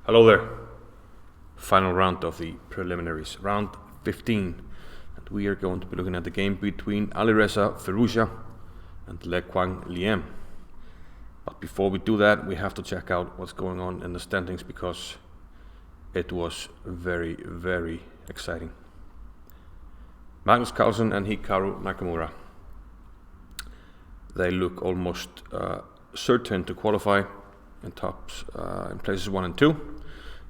Hello there. Final round of the preliminaries, round 15. And we are going to be looking at the game between Alireza Firouzja and Quang Liem. But before we do that, we have to check out what's going on in the standings because it was very, very exciting. Magnus Carlsen and Hikaru Nakamura. They look almost certain to qualify in in places 1 and 2.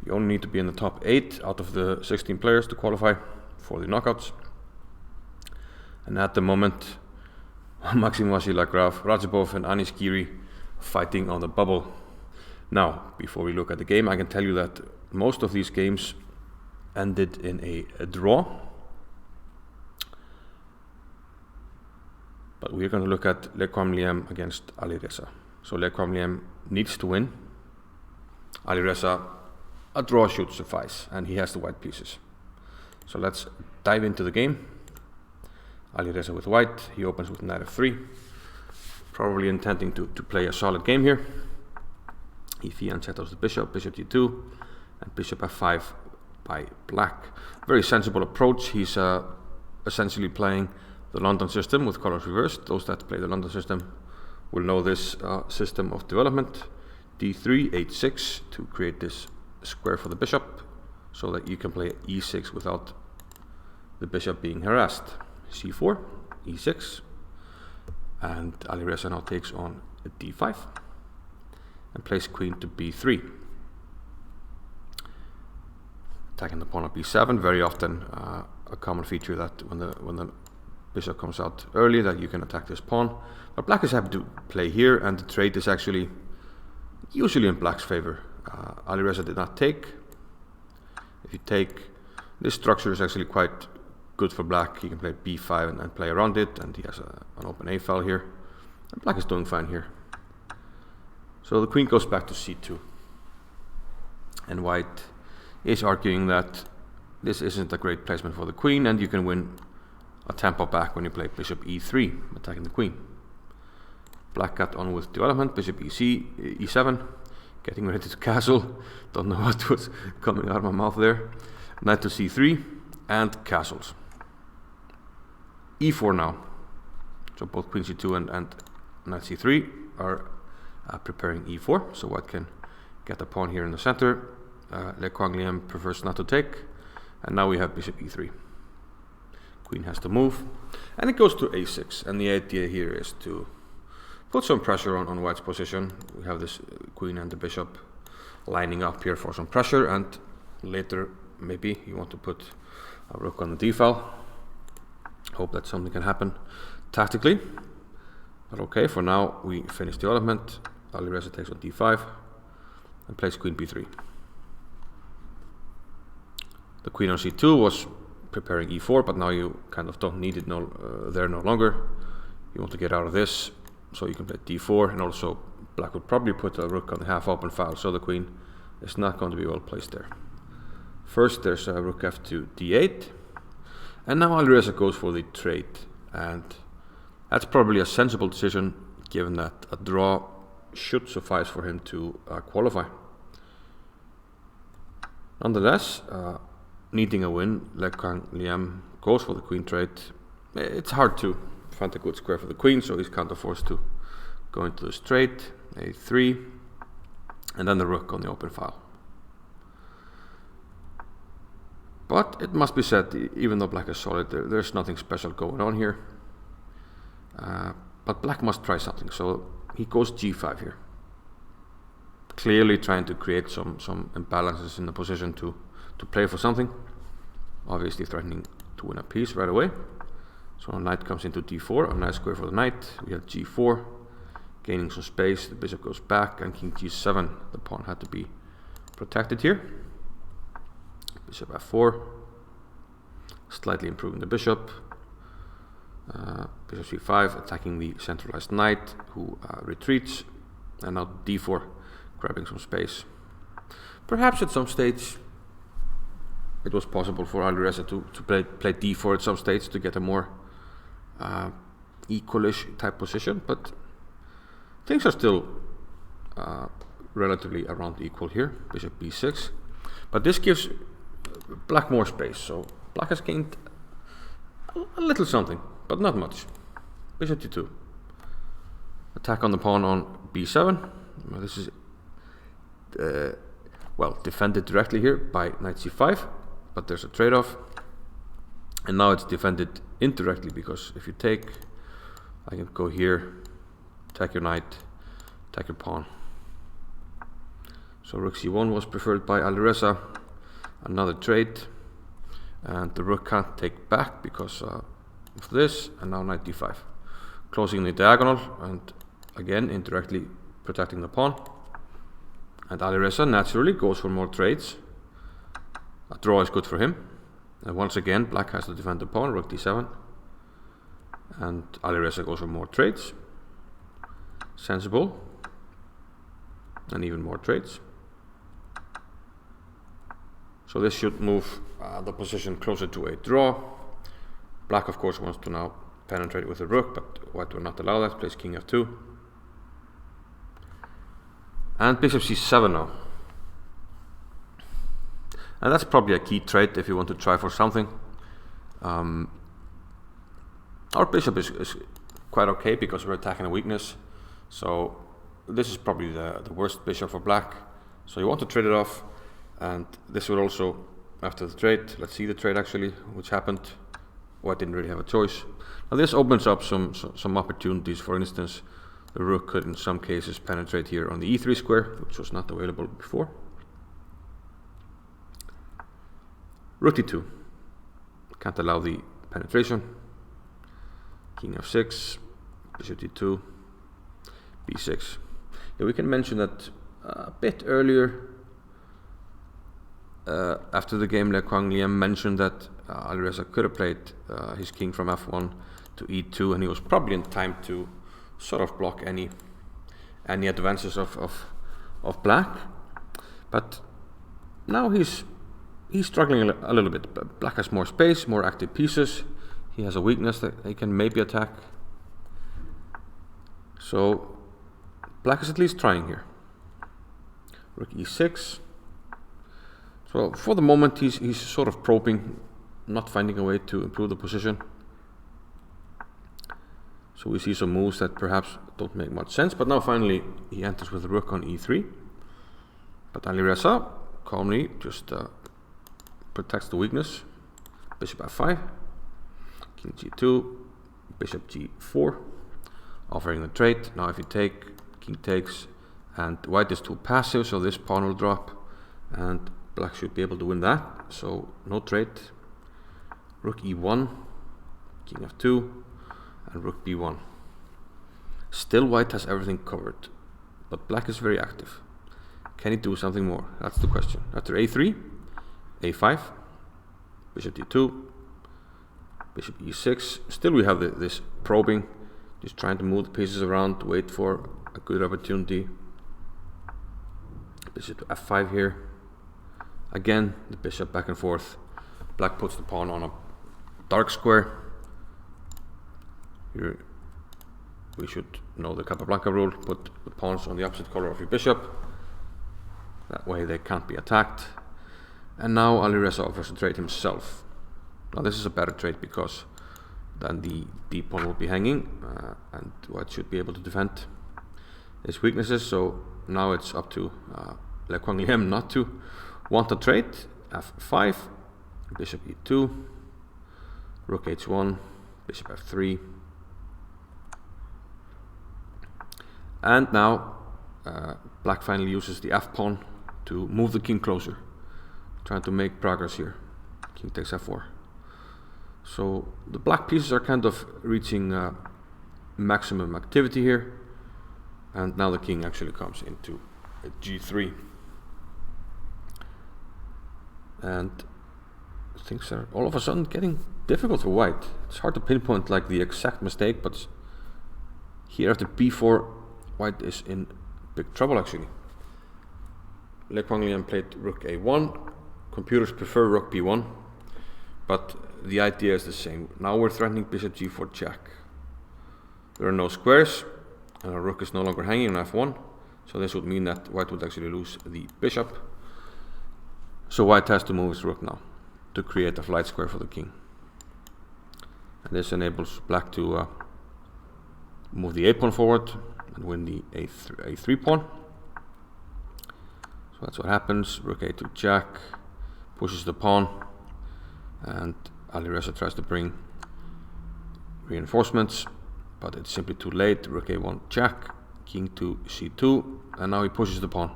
You only need to be in the top 8 out of the 16 players to qualify for the knockouts. And at the moment, Maxime Vachier-Lagrave, Radjabov and Anish Giri fighting on the bubble. Now, before we look at the game, I can tell you that most of these games ended in a draw. But we're going to look at Quang Liem against Alireza. So Quang Liem needs to win. Alireza, a draw should suffice, and he has the white pieces. So let's dive into the game. Alireza with white, he opens with knight f3. Probably intending to play a solid game here. e3 unsettles the bishop, bishop d2, and bishop f5 by black. Very sensible approach. He's essentially playing the London system with colors reversed. Those that play the London system will know this system of development. d3, h6 to create this square for the bishop so that you can play e6 without the bishop being harassed. c4, e6, and Alireza now takes on d5 and plays queen to b3. Attacking the pawn at b7, very often a common feature that when the bishop comes out early that you can attack this pawn. But black is happy to play here, and the trade is actually usually in black's favor. Alireza did not take. If you take, this structure is actually quite good for black. He can play b5 and play around it, and he has an open a file here. And black is doing fine here. So the queen goes back to c2. And white is arguing that this isn't a great placement for the queen, and you can win a tempo back when you play bishop e3, attacking the queen. Black got on with development, bishop e7, getting ready to castle. Don't know what was coming out of my mouth there. Knight to c3, and castles. e4 now. So both queen c2 and knight c3 are preparing e4, so white can get a pawn here in the center. Quang Liem prefers not to take, and now we have bishop e3. Queen has to move, and it goes to a6, and the idea here is to put some pressure on white's position. We have this queen and the bishop lining up here for some pressure, and later maybe you want to put a rook on the d file. Hope that something can happen tactically. But okay, for now we finish development. Alireza takes on d5 and plays queen b3. The queen on c2 was preparing e4, but now you kind of don't need it there no longer. You want to get out of this, so you can play d4, and also black would probably put a rook on the half open file, so the queen is not going to be well placed there. First there's a rook f2 d8, and now Alireza goes for the trade, and that's probably a sensible decision given that a draw should suffice for him to qualify. Nonetheless, needing a win, Quang Liem goes for the queen trade. It's hard to find a good square for the queen, so he's kind of forced to go into the straight, a3, and then the rook on the open file. But it must be said, even though black is solid, there's nothing special going on here. But black must try something, so he goes g5 here. Clearly trying to create some imbalances in the position to play for something. Obviously threatening to win a piece right away. So knight comes into d4, a nice square for the knight. We have g4, gaining some space. The bishop goes back, and king g7. The pawn had to be protected here. Bishop f4, slightly improving the bishop. Bishop c5, attacking the centralized knight, who retreats. And now d4, grabbing some space. Perhaps at some stage it was possible for Alireza to play d4 at some stage to get a more equalish type position, but things are still relatively around equal here. Bishop b6. But this gives black more space, so black has gained a little something, but not much. Bishop d2. Attack on the pawn on b7. Well, this is well, defended directly here by knight c5, but there's a trade-off. And now it's defended indirectly, because if you take, I can go here, attack your knight, attack your pawn. So rook c1 was preferred by Alireza. Another trade, and the rook can't take back because of this, and now knight d5. Closing the diagonal, and again indirectly protecting the pawn. And Alireza naturally goes for more trades. A draw is good for him. And once again, black has to defend the pawn, rook d7. And Alireza goes for more trades. Sensible. And even more trades. So this should move the position closer to a draw. Black, of course, wants to now penetrate with the rook, but white will not allow that. Plays king f2. And bishop c7 now. And that's probably a key trade if you want to try for something. Our bishop is quite okay because we're attacking a weakness. So this is probably the worst bishop for black. So you want to trade it off. And this will also, after the trade, let's see the trade actually, which happened. White didn't really have a choice. Now this opens up some opportunities. For instance, the rook could in some cases penetrate here on the e3 square, which was not available before. Rook d2. Can't allow the penetration. King f6, bishop d2, b6. Yeah, we can mention that a bit earlier, after the game, Quang Liem mentioned that Alireza could have played his king from f1 to e2, and he was probably in time to sort of block any advances of black. But now he's struggling a little bit. Black has more space, more active pieces. He has a weakness that he can maybe attack. So black is at least trying here. Rook e6. So for the moment he's sort of probing, not finding a way to improve the position. So we see some moves that perhaps don't make much sense, but now finally he enters with the rook on e3. But Alireza calmly just protects the weakness. Bishop f5, king g2, bishop g4, offering the trade. Now if you take, king takes, and white is too passive, so this pawn will drop, and black should be able to win that. So no trade. Rook e1, king f2, and rook b1. Still white has everything covered, but black is very active. Can he do something more? That's the question. After a3, a5, bishop d2, bishop e6. Still we have this probing, just trying to move the pieces around, wait for a good opportunity. Bishop to f5 here. Again, the bishop back and forth. Black puts the pawn on a dark square. Here we should know the Capablanca rule. Put the pawns on the opposite color of your bishop. That way they can't be attacked. And now Alireza offers a trade himself. Now this is a better trade because then the d pawn will be hanging, and white should be able to defend his weaknesses. So now it's up to Quang Liem not to want a trade. f5, bishop e2, rook h1, bishop f3. And now black finally uses the f-pawn to move the king closer, trying to make progress here. King takes f4. So the black pieces are kind of reaching maximum activity here, and now the king actually comes into a g3. And things are all of a sudden getting difficult for white. It's hard to pinpoint like the exact mistake, but here after b4, white is in big trouble actually. Quang Liem played rook a1. Computers prefer rook b1, but the idea is the same. Now we're threatening bishop g4 check. There are no squares, and our rook is no longer hanging on f1, So this would mean that white would actually lose the bishop. So white has to move his rook now to create a flight square for the king. And this enables black to move the a-pawn forward and win the a3 pawn. So that's what happens. Rook a2 jack, pushes the pawn, and Alireza tries to bring reinforcements, but it's simply too late. Rook a1 jack, king to c2, and now he pushes the pawn.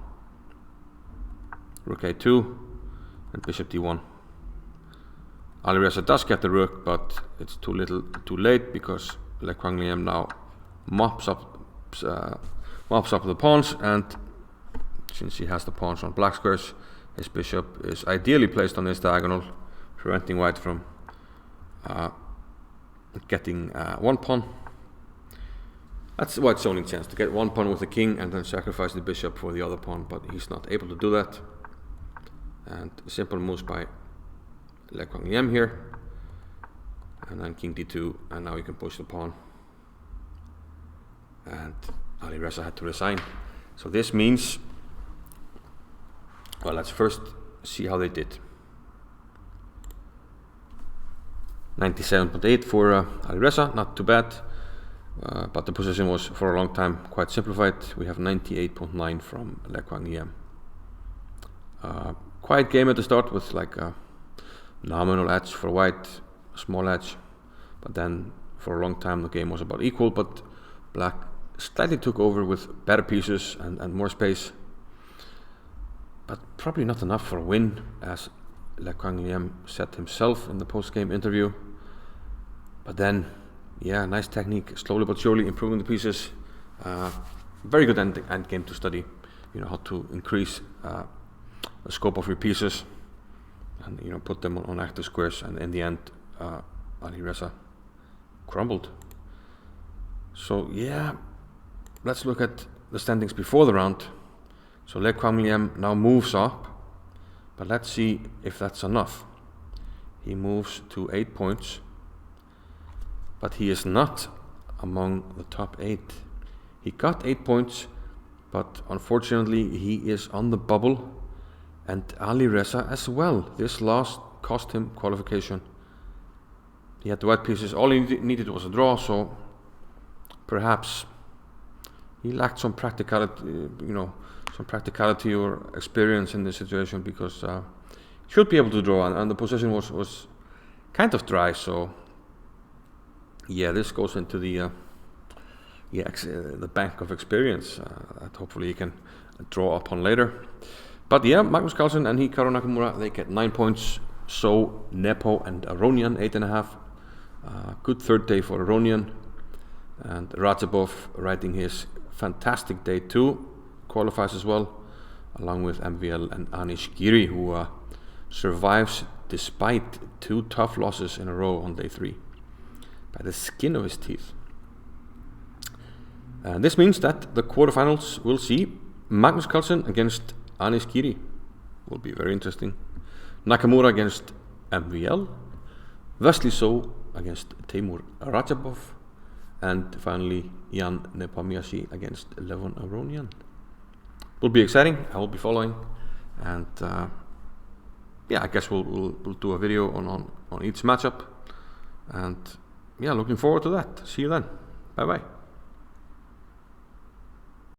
Rook a2 and bishop d1. Alireza does get the rook, but it's too late, because Quang Liem now mops up the pawns, and since he has the pawns on black squares, his bishop is ideally placed on this diagonal, preventing white from getting one pawn. That's white's only chance, to get one pawn with the king and then sacrifice the bishop for the other pawn, but he's not able to do that. And simple moves by Quang Liem here, and then king d2, and now you can push the pawn. And Alireza had to resign. So this means, well, let's first see how they did. 97.8 for Alireza, not too bad, but the position was for a long time quite simplified. We have 98.9 from Quang Liem. Quiet game at the start with like a nominal edge for white, a small edge, but then for a long time the game was about equal, but black slightly took over with better pieces and more space, but probably not enough for a win, as Quang Liem said himself in the post-game interview. But then, yeah, nice technique, slowly but surely improving the pieces. Very good end game to study, you know, how to increase the scope of your pieces and, you know, put them on active squares, and in the end Alireza crumbled. So yeah, let's look at the standings before the round. So Quang Liem now moves up, but let's see if that's enough. He moves to 8 points, but he is not among the top 8. He got 8 points, but unfortunately he is on the bubble, and Alireza as well. This loss cost him qualification. He had the white pieces, all he needed was a draw, so perhaps he lacked some practicality, you know, some practicality or experience in this situation, because he should be able to draw, and the position was kind of dry. So yeah, this goes into the bank of experience that hopefully he can draw upon later. But yeah, Magnus Carlsen and Hikaru Nakamura, they get 9 points. So Nepo and Aronian 8.5. Good third day for Aronian, and Radjabov riding his fantastic day too, qualifies as well, along with MVL and Anish Giri, who survives despite 2 tough losses in a row on day 3 by the skin of his teeth. And this means that the quarterfinals will see Magnus Carlsen against Anish Giri, will be very interesting. Nakamura against MVL, Wesley So against Teimour Radjabov, and finally Jan Nepomniachtchi against Levon Aronian. Will be exciting. I will be following, and yeah, I guess we'll do a video on each matchup, and yeah, looking forward to that. See you then. Bye bye.